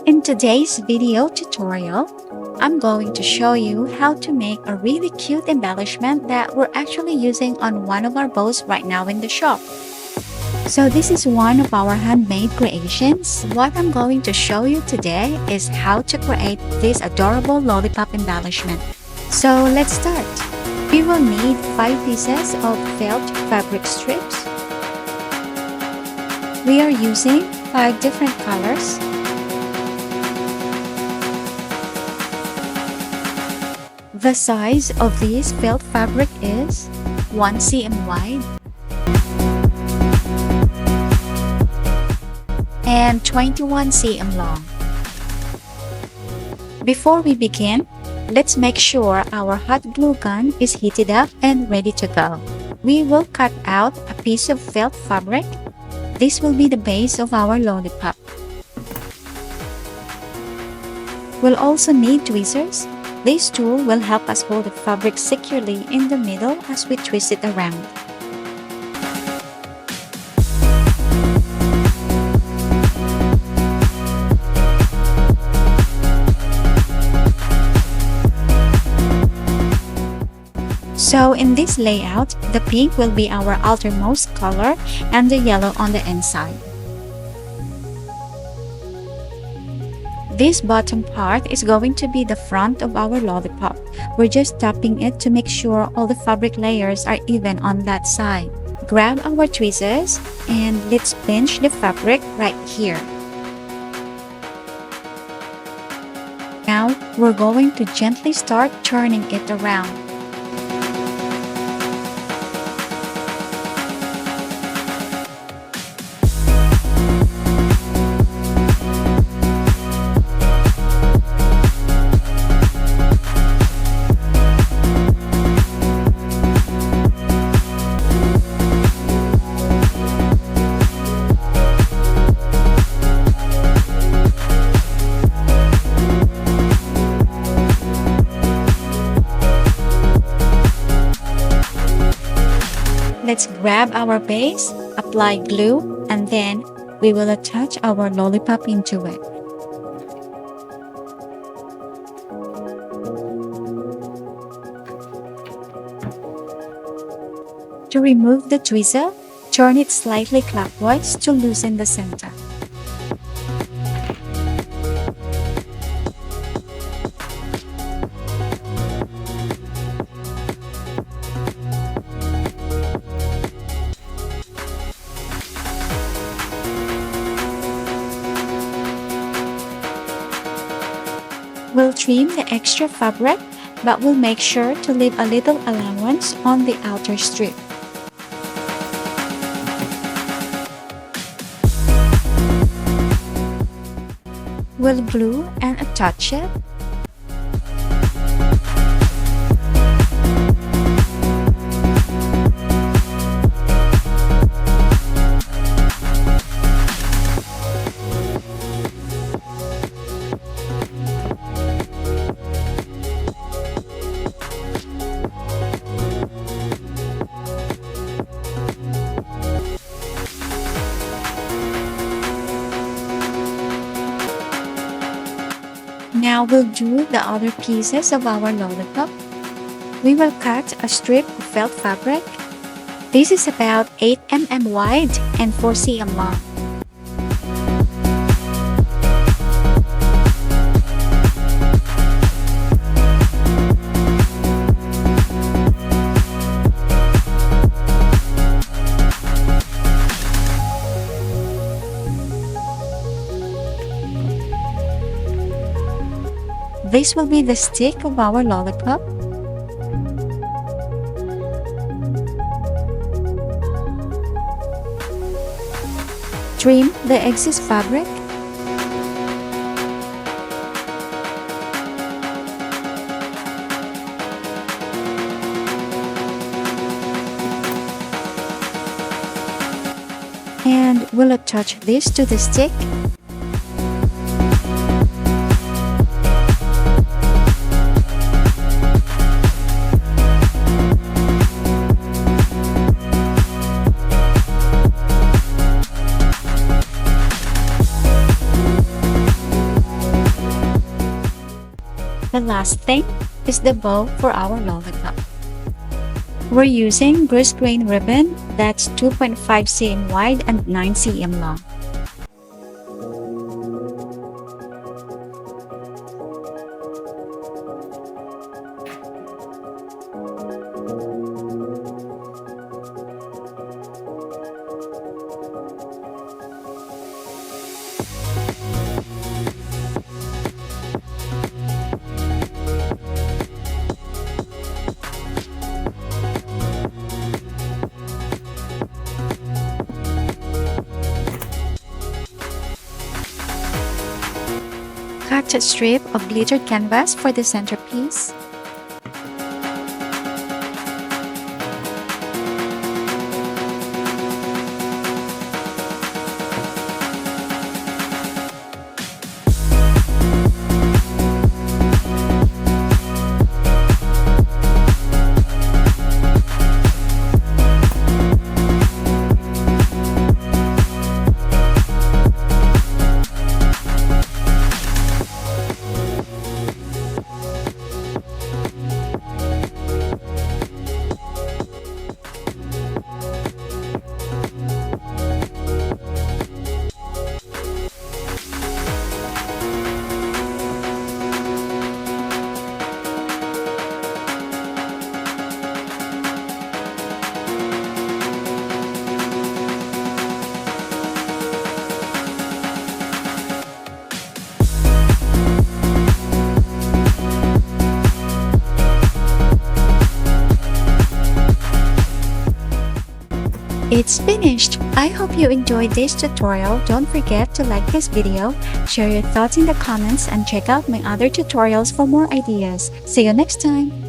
In today's video tutorial, I'm going to show you how to make a really cute embellishment that we're actually using on one of our bows right now in the shop. So this is one of our handmade creations. What I'm going to show you today is how to create this adorable lollipop embellishment. So let's start. We will need 5 pieces of felt fabric strips. We are using 5 different colors. The size of this felt fabric is 1 cm wide and 21 cm long. Before we begin, let's make sure our hot glue gun is heated up and ready to go. We will cut out a piece of felt fabric. This will be the base of our lollipop. We'll also need tweezers. This tool will help us hold the fabric securely in the middle as we twist it around. So in this layout, the pink will be our outermost color and the yellow on the inside. This bottom part is going to be the front of our lollipop. We're just tapping it to make sure all the fabric layers are even on that side. Grab our tweezers and let's pinch the fabric right here. Now, we're going to gently start turning it around. Let's grab our base, apply glue, and then we will attach our lollipop into it. To remove the tweezer, turn it slightly clockwise to loosen the center. We'll trim the extra fabric, but we'll make sure to leave a little allowance on the outer strip. We'll glue and attach it. Now we'll do the other pieces of our lollipop. We will cut a strip of felt fabric. This is about 8 mm wide and 4 cm long. This will be the stick of our lollipop. Trim the excess fabric. And we'll attach this to the stick. The last thing is the bow for our lollipop. We're using grease grain ribbon that's 2.5 cm wide and 9 cm long. Cut a strip of glittered canvas for the centerpiece. It's finished! I hope you enjoyed this tutorial. Don't forget to like this video, share your thoughts in the comments, and check out my other tutorials for more ideas. See you next time!